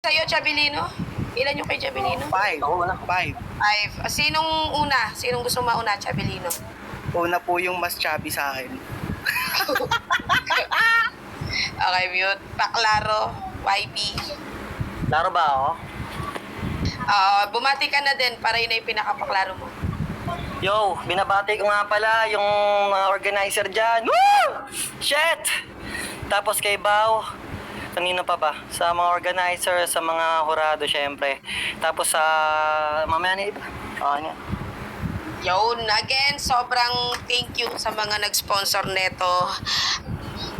Sa'yo, Chabilino? Ilan yung kay Chabilino? Five. Five. Five. Sinong una? Sinong gusto mauna, Chabilino? Una po yung mas chubby sa akin. Okay, mute. Paklaro, YB. Laro ba ako? Bumati ka na din para yun ay pinakapaklaro mo. Yo, binabati ko nga pala yung mga organizer dyan. Woo! Shit! Tapos kay Bao, kanina pa ba? Sa mga organizer, sa mga hurado syempre. Tapos sa mamaya na iba. Nga. Yun, again, sobrang thank you sa mga nag-sponsor neto.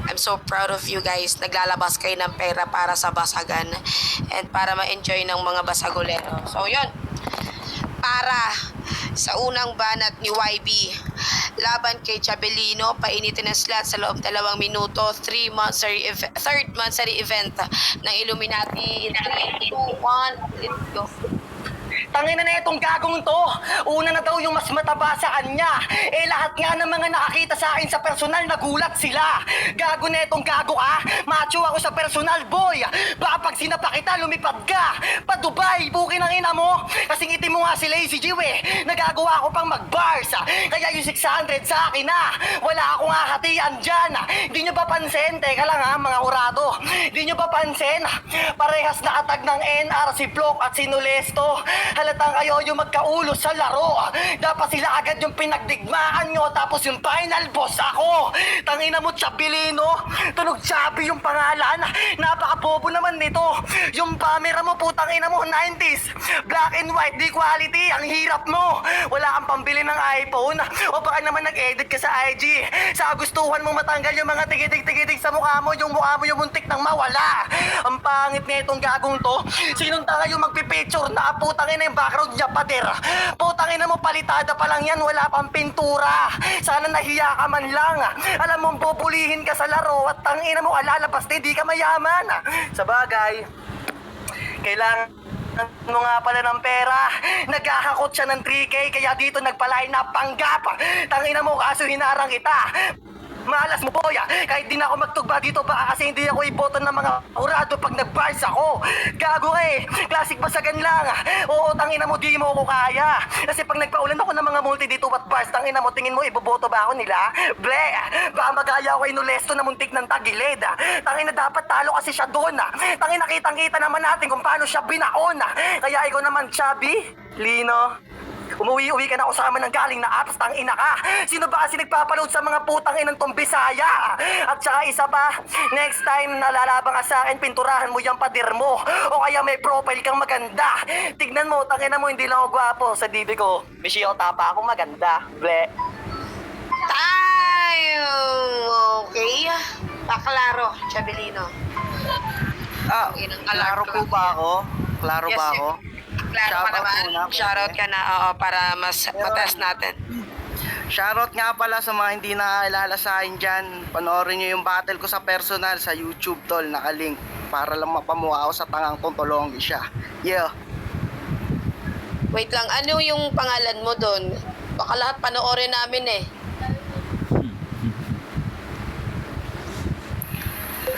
I'm so proud of you guys. Naglalabas kayo ng pera para sa basagan and para ma-enjoy ng mga basagulero. So, yun. Para sa unang banat ni YB, laban kay Chabilino, painitin ang slot sa loob 2 minuto, third monthsary event ng Illuminati. 3, 2, 1, let's go. Tangina na itong gagong to. Una na daw yung mas mataba sa kanya. Lahat nga ng mga nakakita sa akin sa personal, nagulat sila. Gago na itong gago ka. Macho ako sa personal, boy. Baka pag sinapa kita, lumipad ka. Pa Dubai, bukin ang ina mo. Kasing itim mo nga si Lazy G, Nagagawa ko pang mag-bars. Kaya yung 600 sa akin na. Wala akong hahatian dyan. Di nyo ba pansin? Teka lang ha, mga urado. Di nyo ba pansin? Parehas nakatag ng NR si Block at si Nolesto. Halatang kayo yung magkaulo sa laro. Dapat sila agad yung pinagdigmaan nyo. Tapos yung final boss ako. Tangina mo, Chabilino. Tunog Chabi yung pangalan. Napakabobo naman nito. Yung camera mo, putang ina mo, 90s. Black and white, di quality. Ang hirap mo. Wala kang pambili ng iPhone. O baka naman nag-edit ka sa IG. Sa gustuhan mo matanggal yung mga tigitig-tigitig sa mukha mo. Yung mukha mo yung muntik nang mawala. Ang pangit na itong gagong to. Sinong tanga yung magpipicture na putang ina yung background niya, pader. Putang ina mo, palitada pa lang yan, wala pang pintura. Sana nahiya ka man lang. Alam mong pupulihin ka sa laro at tangina mo, alalabas na hindi ka mayaman. Sa bagay, kailangan mo nga pala ng pera. Naghahakot siya ng 3K, kaya dito nagpalain na panggap. Tangina mo, kaso hinarang kita. Malas mo, boy. Kahit di na ako magtugba dito, baka kasi hindi ako iboto ng mga urado pag nag-bars ako. Gago classic basagan lang. Oo, tangina mo, di mo ako kaya. Kasi pag nagpaulan ako ng mga multi dito at bars, tangina mo, tingin mo, iboboto ba ako nila? Ble, baka magaya ako inulesto na muntik ng tagilid. Tangina, dapat talo kasi siya doon. Tangina, kitang-kita naman natin kung paano siya binaon. Kaya ikaw naman, Chubby, Lino, umuwi-uwi ka na usama ng galing na apps, tang ina ka. Sino ba kasi nagpapaload sa mga putang inang tong Bisaya? At saka isa pa, next time na lalabang ka sa akin, pinturahan mo yung pader mo. O kaya may profile kang maganda. Tignan mo, tang ina mo, hindi lang ako gwapo. Sa DB ko, Michio Tapa ako maganda. Ble. Time! Okay. Paklaro, Chabilino. Klaro po ba ako? Klaro Yes, ba ako? Klaro ka naman. Muna. Shoutout ka na, para mas matest natin. Shoutout nga pala sa mga hindi nakakilala sa akin dyan. Panoorin nyo yung battle ko sa personal sa YouTube, tol. Nakalink. Para lang mapamuha ako sa tangang tontolonggi siya. Yeah. Wait lang, ano yung pangalan mo doon? Baka lahat panoorin namin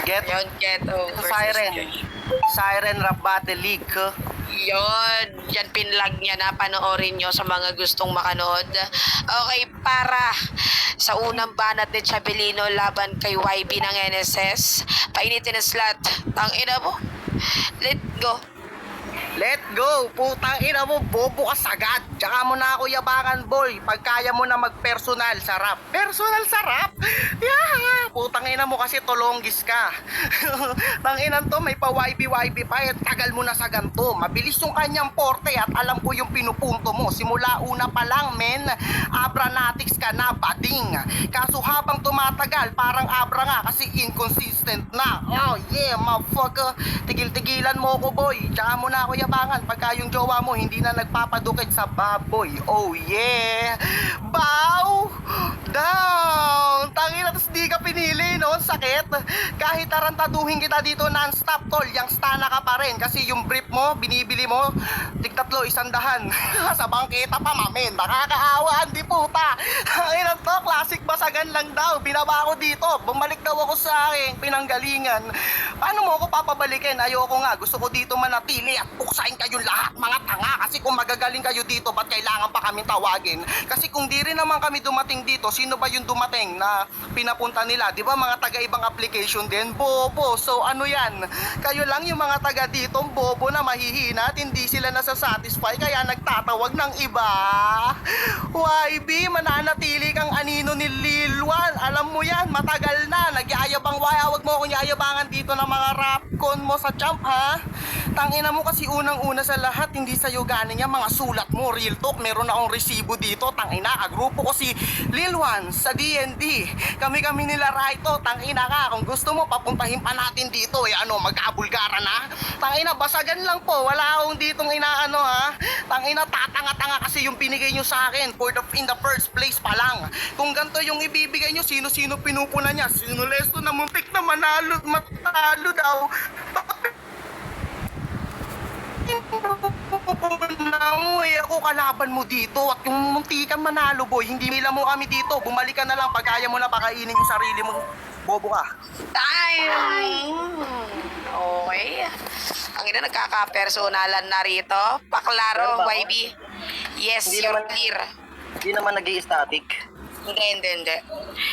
Get Yun, Keto versus Siren. Joy. Siren Rap Battle League. Yun, yan pinlag niya na, panoorin nyo sa mga gustong makanood. Okay, para sa unang banat ni Chabilino laban kay YB ng NSS, painitin ang slot. Tangina mo, let's go. Let go! Putang ina mo, bobo ka sagad. Tsaka mo na ako yabangan, boy. Pag kaya mo na mag-personal sa rap. Personal sa rap? Yeah! Putang ina mo kasi tolonggis ka. Tanginan to, may pa-YB-YB pa. Tagal mo na sa ganto. Mabilis yung kanyang porte at alam ko yung pinupunto mo. Simula una pa lang, men. Abranatics ka na, bading. Kaso habang tumatagal, parang abra nga kasi inconsistent na. Oh yeah, motherfucker. Tigil-tigilan mo ko, boy. Tsaka mo na ako yabangan pagka yung jowa mo hindi na nagpapadukit sa baboy. Oh yeah. Bow! Down! Tangina, tapos di ka pinili, no? Sakit. Kahit tarantaduhin kita dito non-stop, tol, yung stana ka pa rin. Kasi yung brief mo, binibili mo, tig-tatlo, 100. Sa bangketa pa, mamen. Nakakaawaan, di puta. Tangina to, classic basagan lang daw. Binaba ko dito. Bumalik daw ako sa aking pinanggalingan. Paano mo ako papabalikin? Ayoko nga. Gusto ko dito manatili at puksain kayong lahat, mga tanga. Kasi kung magagaling kayo dito, ba't kailangan pa kaming tawagin? Kasi kung di rin naman kami dumating dito, sino ba yung dumating na pinapunta nila? Di ba mga taga-ibang application din? Bobo. So ano yan? Kayo lang yung mga taga dito, bobo na mahihina at hindi sila nasasatisfy kaya nagtatawag ng iba. YB, mananatili kang anino ni Lilwan. Alam mo yan, matagal na. Nagyayabang waya. Huwag mo akong yayabangan dito ng mga rapcon mo sa champ, ha? Tangina mo kasi unang-una sa lahat, hindi sa'yo galing yan mga sulat mo. Real talk, meron akong resibo dito. Tangina, agrupo ko si Lilwan sa D&D. Kami nila Raito. Tangina ka, kung gusto mo, papuntahin pa natin dito. Ano, magkabulgara na? Tangina, basagan lang po. Wala akong ditong inaano, ha? Tangina, tatanga-tanga kasi yung binigay nyo sa akin in the first place pa lang. Kung ganito yung ibibigay nyo, sino-sino pinupuna niya? Sino Lesto na muntik na matalo daw? Uy, ako kalaban mo dito at yung muntikan manalo boy, hindi nila mo kami dito. Bumalik ka na lang pag kaya mo na pakainin yung sarili mo. Bobo ka. Time! Okay. Ang ina, nagkaka-personalan na rito. Paklaro, Meron ba ako? YB. Yes, Hindi you're naman- clear. Hindi naman nag-i-static. Hindi.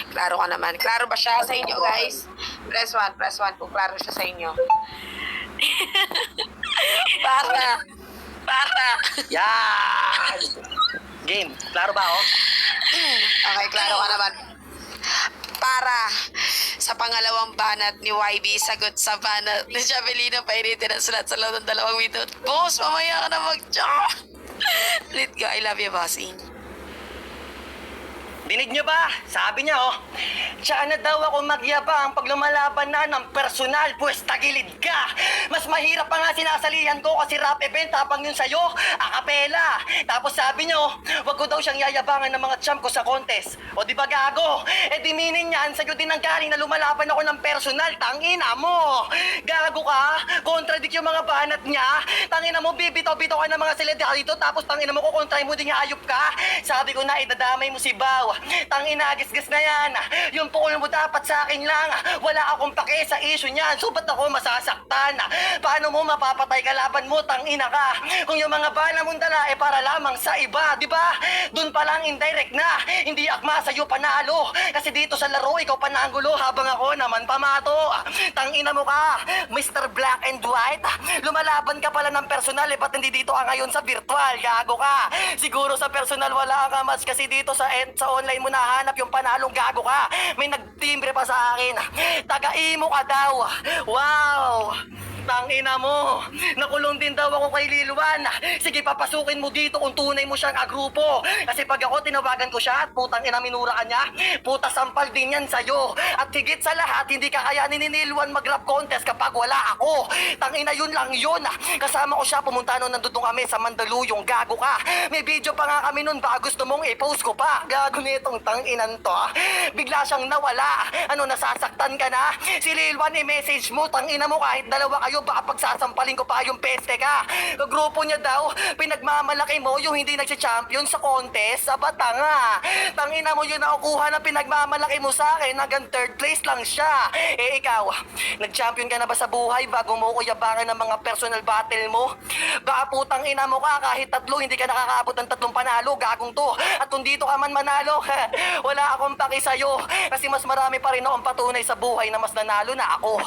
Klaro ka naman. Klaro ba siya sa inyo, guys? Press 1 kung klaro siya sa inyo. Para. Yan! Game. Klaro ba ako? Okay, klaro ka naman. Para sa pangalawang banat ni YB, sagot sa banat ni Javelina, painitin ang sulat sa loob ng 2 minuto. Boss, mamaya ka na mag-chaka. Let go. I love you, bossing. Dinig nyo ba? Sabi niya, oh. Tsaka na daw ako magyabang pag lumalaban na ng personal, pues tagilid ka. Mas mahirap pa nga sinasalihan ko kasi rap event habang yun sa'yo, akapela. Tapos sabi nyo, wag ko daw siyang yayabangan ng mga champ ko sa contest. O di ba gago? E di meaning niyan, sa'yo din ang galing na lumalaban ako ng personal, tangina mo. Gago ka? Contradict yung mga banat niya. Tangina mo, bibitaw-bitaw ka ng mga selebridad dito, tapos tangina mo, kukontray mo din yung hayop ka. Sabi ko na, idadamay mo si Bao. Tangina, gisgas na yan. Yung pukul mo dapat sa akin lang. Wala akong pake sa issue niyan. So ba't ako masasaktan? Paano mo mapapatay kalaban mo? Tangina ka. Kung yung mga bala mong dala para lamang sa iba, di ba? Doon pa lang indirect na. Hindi akma sa'yo panalo. Kasi dito sa laro, ikaw panangulo habang ako naman pamato. Tangina mo ka, Mr. Black and White. Lumalaban ka pala ng personal, ba't hindi dito ka ngayon sa virtual? Gago ka. Siguro sa personal wala ka match kasi dito sa online mo nahanap yung panalong, gago ka. May nagtimbre pa sa akin. Taga-imo ka daw. Wow! Tangina mo. Nakulong din daw ako kay Lilwan. Sige, papasukin mo dito kung tunay mo siyang agrupo. Kasi pag ako tinawagan ko siya at putang ina minura ka niya, puta sampal din yan sa'yo. At higit sa lahat, hindi kakayanin ni Lilwan mag-rap contest kapag wala ako. Tangina, yun lang yun. Kasama ko siya, pumunta noon, nandun kami sa Mandaluyong, gago ka. May video pa nga kami noon, baka gusto mong i-post ko pa. Gago nitong tanginan to. Bigla siyang nawala. Ano, nasasaktan ka na? Si Lilwan, i-message mo, tangina mo, kahit dalawa kayo, baka pagsasampalin ko pa yung peste ka. Grupo niya daw, pinagmamalaki mo yung hindi nagsi-champion sa contest. Aba, tanga. Tangina mo yun, nakukuha na pinagmamalaki mo sa akin, hanggang 3rd place lang siya. Eh ikaw, nag-champion ka na ba sa buhay bago mo kuyabangan ng mga personal battle mo? Baka putang ina mo ka, kahit 3 hindi ka nakakaabot ng 3 panalo, gagong to. At kung dito ka man manalo, wala akong paki sa'yo. Kasi mas marami pa rin akong patunay sa buhay na mas nanalo na ako.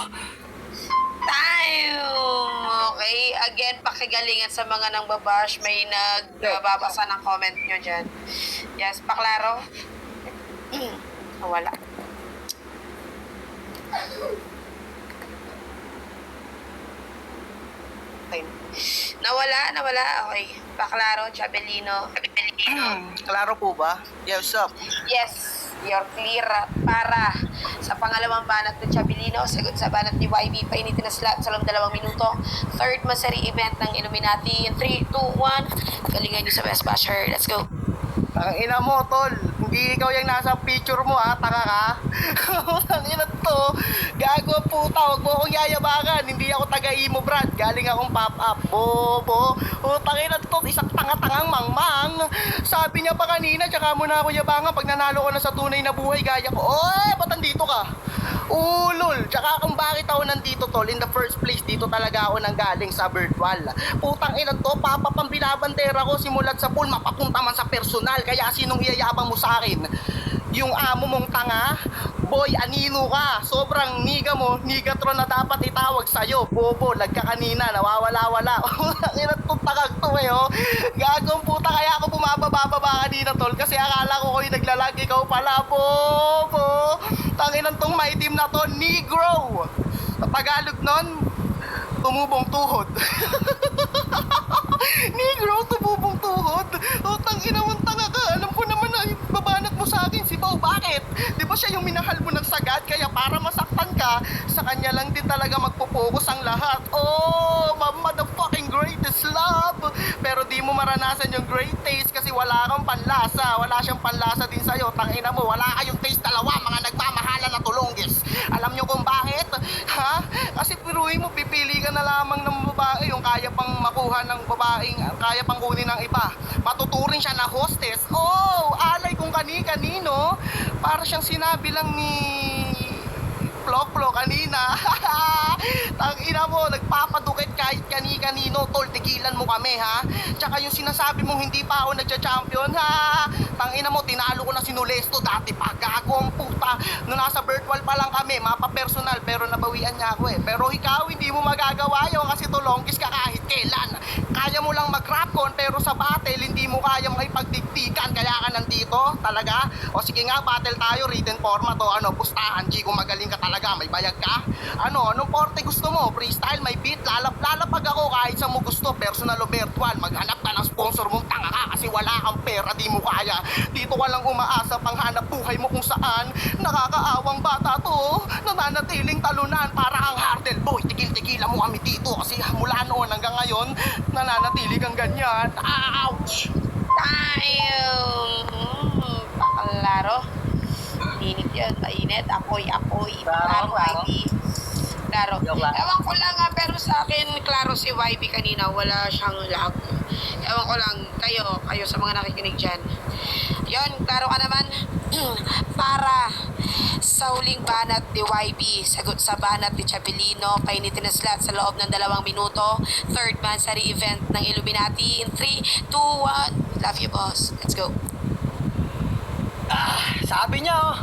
Time! Okay, again, pakigalingan sa mga nang babash. May nagbabasa ng comment nyo dyan. Yes, paklaro. Wala. Okay. Nawala. Okay. Paklaro, Chabelino. Klaro po ba? Yes, up. Yes, you're clear. Para sa pangalawang banat ng Chabelino, sagot sa banat ni YB, painitin na slot sa loob 2 minuto. 3rd Masari event ng Illuminati. 3, 2, 1. Galingan nyo sa Best Basher. Let's go. Ang ina mo, tol. Hindi Hindi ikaw yung nasa picture mo ha, tanga ka. Ang ina to, gago ang puta, huwag mo akong yayabangan. Hindi ako taga-imo brad, galing akong pop-up. Bobo, utang ina to, isang tanga-tangang mangmang. Sabi niya pa kanina, tsaka mo na ako yabangan pag nanalo ko na sa tunay na buhay gaya ko. Oy, ba't nandito ka? Ulol, tsaka kung bakit ako nandito tol, in the first place, dito talaga ako nanggaling sa virtual. Putang ina to, papapang binabandera ko simulat sa pool, mapapunta man sa personal. Kaya sinong iyayabang mo sa akin? Yung amo mong tanga? Boy, anino ka? Sobrang niga mo, nigatron na dapat itawag sa'yo. Bobo, lag ka kanina, nawawala-wala. Ang ina to, tagag to eh, oh. Gagong puta, kaya ako bumababa kanina tol, kasi akala ko yung naglalag, ikaw pala, bobo. Tanginan tong maitim na to, negro. Sa Tagalog nun, tumubong tuhod. Negro, tumubong tuhod. O, tangina mong tanga ka. Alam ko naman na babanat mo sa akin si Bao. Bakit? Di ba siya yung minahal mo ng sagad? Kaya para masaktan ka, sa kanya lang din talaga magpo-focus ang lahat. Oh, motherfucking greatest love. Pero di mo maranasan yung great taste kasi wala kang panlasa. Wala siyang panlasa din sa'yo. Tangina mo, wala kayong taste dalawa, mga nagmamahalan na tulonggis. Alam nyo kung bakit? Ha? Kasi piruin mo, pipili ka na lamang ng babae yung kaya pang makuha ng babaeng, kaya pang kunin ng iba. Matuturing siya na hostess. Oh, alay kung kani-kanino. Para siyang sinabi lang ni Plok-plok kanina. Tangina mo, nagpapadukit kahit kani-kanino. Tol, tigilan mo kami ha. Tsaka yung sinasabi mong hindi pa ako nagcha-champion ha. Tangina mo, tinalo ko na si Nolesto dati pa. Gago ang puta. Nung nasa virtual pa lang kami, mapa-personal, pero nabawian niya ako eh. Pero ikaw, hindi mo magagawa yun kasi tulongkis ka kahit kailan. Kaya mo lang mag-rapcon, pero sa battle, hindi mo kaya makipagdiktikan. Kaya ka nandito, talaga. O sige nga, battle tayo, written format o ano, pustahan, G, kung magaling ka talaga, may bayag ka. Ano, anong porte gusto mo? Freestyle, may beat, lalapag ako kahit sa mo gusto, personal o virtual. Maghanap ka ng sponsor mong tanga ka kasi wala kang pera, di mo kaya. Dito ka lang umaasa, panghanap buhay mo kung saan. Nakakaawang bata to, nananatiling talunan para kang hardel boy. Tigil-tigilan mo kami dito kasi mula noon hanggang ngayon, nananatili kang ganyan. Ouch! Tayo! Pakalaro. Init yun, mainit. Apoy. Klaro. Klaro. Joke lang. Ewan ko lang nga, pero sa akin, klaro si YB kanina, wala siyang lag. Ewan ko lang, kayo sa mga nakikinig dyan. Yon, klaro ka naman. Para sa huling banat ni YB, sagot sa banat ni Chabelino, painitin na slot sa loob ng 2 minuto. Third Mansari event ng Illuminati in 3, 2, 1. Love you, boss. Let's go. Sabi niya, oh.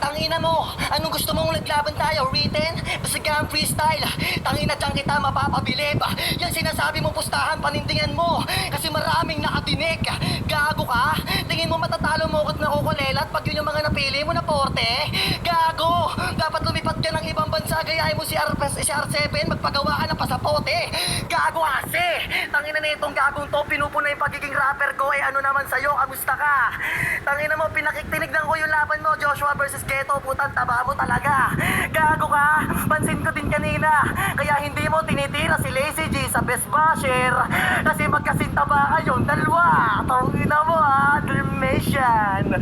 Tangina mo, anong gusto mong naglaban tayo? Written? Basta ka ang freestyle. Tangina dyan kita mapapabilib. Yan sinasabi mo pustahan, panindingan mo. Kasi maraming nakatinig. Gago ka? Tingin mo matatalo mo at nakukulelat pag yun yung mga napili mo na porte? Gago! Dapat lumipat ka ng ibang bansa. Gayahin mo si R7, magpagawa ka ng pasapote. Gago kasi! Tangina na itong gagong to, pinupuna yung pagiging rapper ko. Eh ano naman sa'yo, kamusta ka? Tangina mo, tinignan ko yung laban mo, Joshua versus Keto, putang taba mo talaga. Gago ka, pansin ko din kanina. Kaya hindi mo tinitira si Lazy G sa Best Basher. Kasi magkasintaba kayong dalawa. Tangina mo ha, Dalmatian.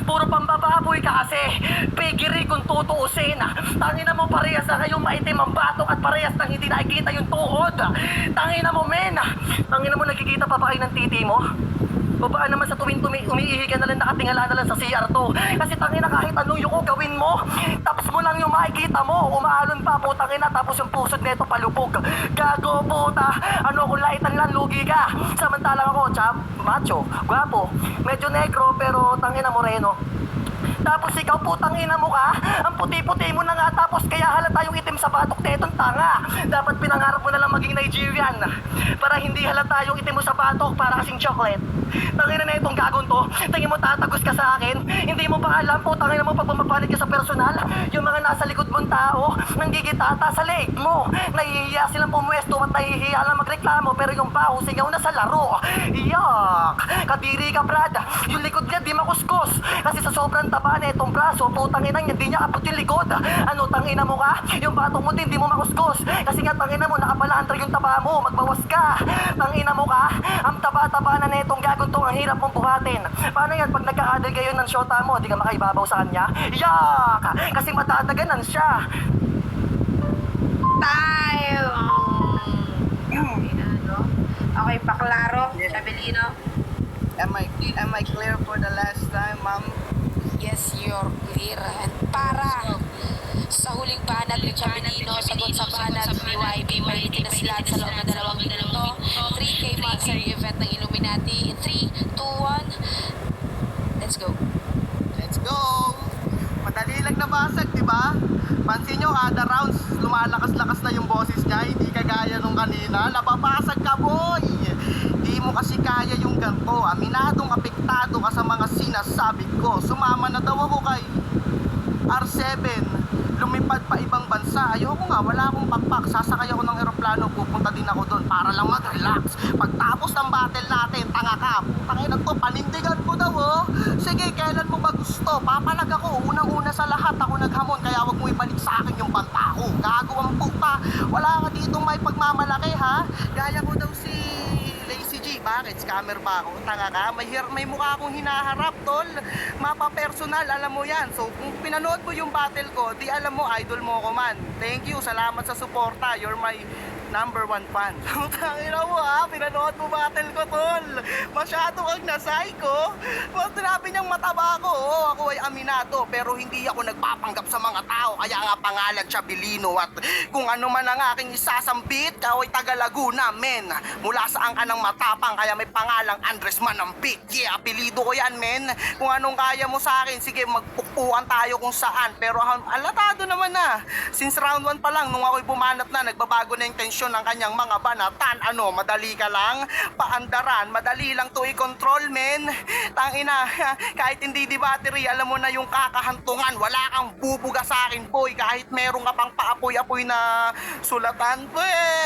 Puro pambababoy ka kasi. Pigiri kung tutuusin. Tangina mo parehas na kayong maitim ang batok at parehas nang hindi nakikita yung tuhod. Tangina mo men. Tangina mo nakikita pa ba kayo ng titi mo? Babaan naman sa tuwing umiihi ka na lang, nakatingala na lang sa CR2. Kasi tangina kahit anong yuko gawin mo, tapos mo lang yung makikita mo, umaalon pa, putang ina, tapos yung pusod neto palubog. Gago puta, ano kung laitan lang, lugi ka. Samantalang ako, chap, macho, gwapo, medyo negro, pero tangina moreno. Tapos ikaw putang ina mo ka, ang puti-puti mo na nga, tapos kaya halata yung itim sa batok netong tanga. Dapat pinangarap mo na lang maging Nigerian para hindi halata yung itim mo sa batok, para kasing chocolate. Tangina na itong gagong to, tingin mo tatagos ka sa akin, hindi mo pa alam putang ina mo pag bumapalit ka sa personal, yung mga nasa likod mong tao, nanggigitata sa leg mo, nahihiya silang pumwesto at nahihiya lang magreklamo, pero yung baho singaw na sa laro. Yuck! Kadiri ka Brad, yung likod niya di makuskus, kasi sa sobrang taba haba na itong braso, putang ina niya, di niya abot yung likod. Ano, tangina mo ka? Yung batong mo din, di mo makuskus. Kasi nga, tangina mo, nakapalantra yung taba mo, magbawas ka. Tangina mo ka? Ang taba-taba na itong gagong to, ang hirap mong buhatin. Paano yan, pag nagka-adel kayo ng shota mo, di ka makaibabaw sa kanya? Yak! Kasi matadaganan siya. Tayo! Okay, paklaro, Chabelino. Am I clear for the last time, ma'am? Yes, you're clear. And para sa huling banat ni Chabelino, sagot sa banat ni YB, malitin na sila sa loob ng 2 minuto. 3K Monster event ng Illuminati. In 3, 2, 1, let's go. Let's go! Madali lang nabasag, di ba? Pansin nyo, kada rounds, lumalakas-lakas na yung boses niya, hindi kagaya nung kanina. Nababasag ka, boy! Di mo kasi kaya yung ganito. Aminadong apektado ka sa mga sinasabi ko. Sumama na daw ako kay R7. Lumipad pa ibang bansa. Ayoko nga, wala akong pakpak. Sasakay ako ng eroplano, pupunta din ako doon para lang mag-relax. Pagtapos ng battle natin, tanga ka. Pakinan to, panindigan ko daw, oh. Sige, kailan mo ba gusto? Papalag ako. Unang-una sa lahat, ako naghamon. Kaya wag mo ibalik sa akin yung banta ko. Gago ang puta. Wala ka dito may pagmamalaki, ha? Gaya ko daw si Lazy G. Bakit? Scammer ba ako? Tanga ka? May mukha akong hinaharap, tol. Mapa-personal, alam mo yan. So, kung pinanood mo yung battle ko, di alam mo, idol mo ko man. Thank you. Salamat sa suporta. You're my number 1 fan. Tangina mo ha, pinanood mo battle ko, tol. Masyado kang na-psycho. Sinabi niyang mataba ako. Oo, ako ay aminado, pero hindi ako nagpapanggap sa mga tao. Kaya nga pangalan Chabelino at kung ano man ang aking isasambit, ikaw ay taga Laguna, men. Mula saan ka ng matapang, kaya may pangalang Andres Manampit. Yeah, apelido ko yan, men. Kung anong kaya mo sa akin, sige, magpukpuan tayo kung saan. Pero alatado naman na. Since round 1 pa lang, nung ako'y bumanat na, nagbabago na yung tensyon ng kanyang mga banatan. Ano, madali ka lang paandaran, madali lang to i-control, men. Tangina, kahit hindi di battery, alam mo na yung kakahantungan. Wala kang bubuga sa akin, boy. Kahit meron ka pang paapoy-apoy na sulatan,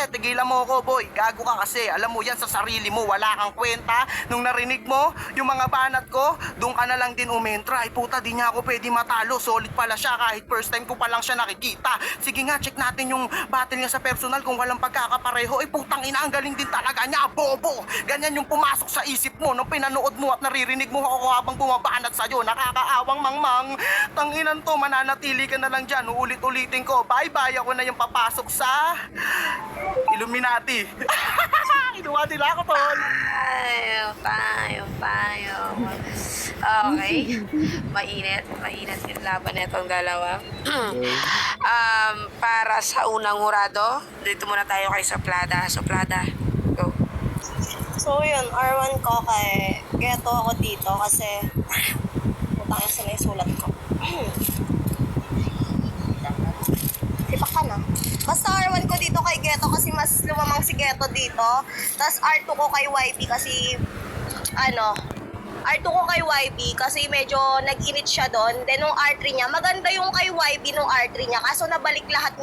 tigilan mo ko, boy. Gago ka kasi, alam mo yan sa sarili mo, wala kang kwenta. Nung narinig mo yung mga banat ko, doon ka na lang din umentra. Ay puta, di niya ako pwede matalo. Solid pala siya kahit first time ko pa lang siya nakikita. Sige nga, check natin yung battle niya sa personal kung walang pagkakapareho. Eh putang ina, ang galing din talaga niya, bobo. Ganyan yung pumasok sa isip mo nung pinanood mo at naririnig mo ako habang bumabanat sa'yo. Nakakaawang mangmang. Tanginan to, mananatili ka na lang dyan. Uulit-ulitin ko, bye-bye, ako na yung papasok sa Illuminati. Kinuha nila ako, tol. Tayo. Okay. Mainit yung laban na itong dalawa. Para sa unang hurado, dito muna tayo kay Soplada. Soplada, go. So yun, R1 ko kay Geto ako dito kasi utang sa may sulat ko. Sipak ka na. Basta R1 ko dito kay Geto kasi mas lumamang si Geto dito. Tapos R2 ko kay YB kasi R2 ko kay YB kasi medyo nag-init siya doon. Then nung R3 niya, maganda yung kay YB nung R3 niya. Kaso nabalik lahat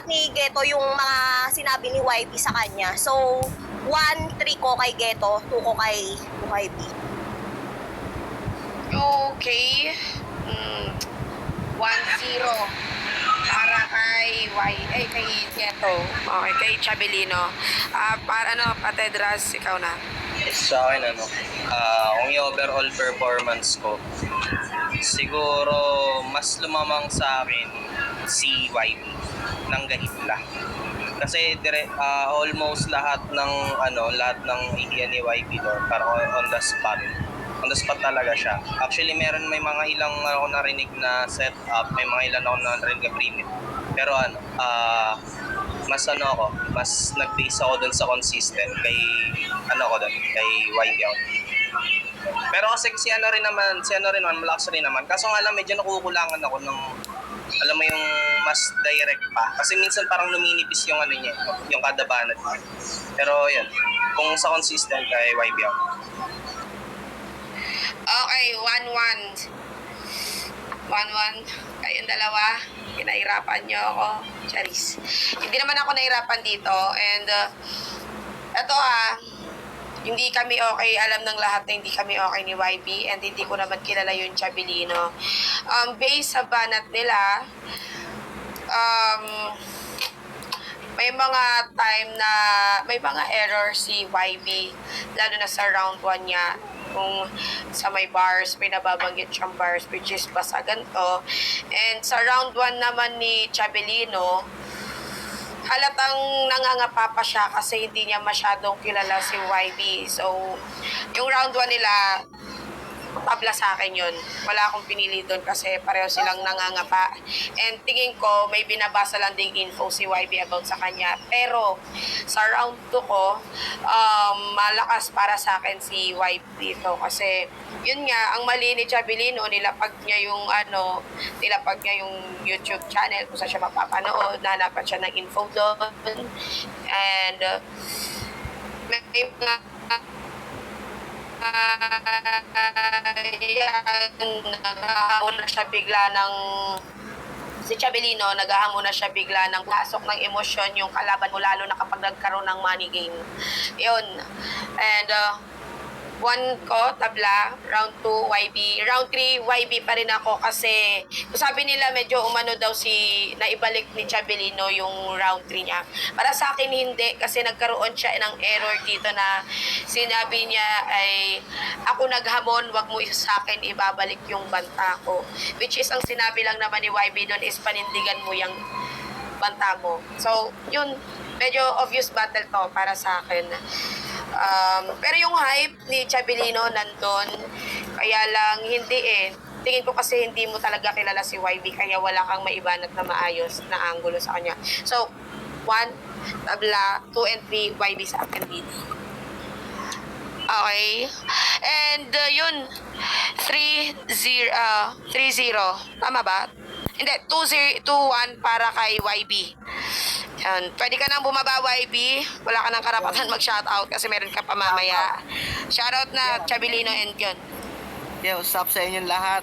ni Geto yung mga sinabi ni YB sa kanya. So 1-3 ko kay Geto, 2 ko kay YB. Okay. 1-0 para kay kay Geto. Okay, kay Chabelino. Para Patedras, ikaw na. Sa akin, kung yung overall performance ko, siguro mas lumamang sa akin si YB ng Gahitla. Kasi almost lahat ng idea ni YB doon, parang on the spot. On the spot talaga siya. Actually, may mga ilang ako narinig na setup, may mga ilan ako narinig na premium. Pero mas nag-base ako dun sa consistent kay kay YB out. Pero kasi si ano rin naman, malakas rin naman. Kaso nga lang medyo nakukulangan ako ng alam mo yung mas direct pa. Kasi minsan parang luminipis yung niya, yung kada banat niya. Pero yun, kung sa consistent kay YB out. Okay, 1-1. 1-1. Kayong dalawa, pinahirapan nyo ako. Charis. Hindi naman ako nahirapan dito. And, eto hindi kami okay. Alam ng lahat na hindi kami okay ni YB and hindi ko naman kilala yung Chabelino. Based sa banat nila, may mga time na may mga error si YB, lalo na sa round 1 niya. Kung sa may bars, may nababanggit siyang bars which is basagan to. And sa round 1 naman ni Chabelino, halatang nangangapa pa siya kasi hindi niya masyadong kilala si YB. So, yung round 1 nila, tabla sa akin yun. Wala akong pinili doon kasi pareho silang nangangapa. And tingin ko, may binabasa lang ding info si YB about sa kanya. Pero, sa round 2 ko, malakas para sa akin si YB dito. Kasi, yun nga, ang mali ni Chabelino, nilapag niya yung YouTube channel kung saan siya mapapanood, nahanapan siya ng info doon. And, may mga naghahamon na siya bigla ng si Chabelino, naghahamon na siya bigla ng pasok ng emosyon yung kalaban mo, lalo na kapag nagkaroon ng money game. Yun. And 1 ko, tabla. Round 2, YB. Round 3, YB pa rin ako kasi sabi nila medyo umano daw naibalik ni Chabelino yung round 3 niya. Para sa akin hindi kasi nagkaroon siya ng error dito na sinabi niya ay ako naghamon, wag mo sa akin ibabalik yung banta ko. Which is ang sinabi lang naman ni YB doon is panindigan mo yung banta mo. So, yun, medyo obvious battle to para sa akin. Pero yung hype ni Chabelino nandun, kaya lang hindi tingin ko kasi hindi mo talaga kilala si YB kaya wala kang maibanat na maayos na angulo sa kanya. So, 1, tabla, 2 and 3, YB sa akin dito. Okay. And yun, 3-0. Tama ba? Hindi, 2-1 para kay YB. Yan. Pwede ka nang bumaba, YB. Wala ka nang karapatan mag-shoutout kasi meron ka pa mamaya. Shoutout na Chabelino and yun. Yo, what's up sa inyong lahat?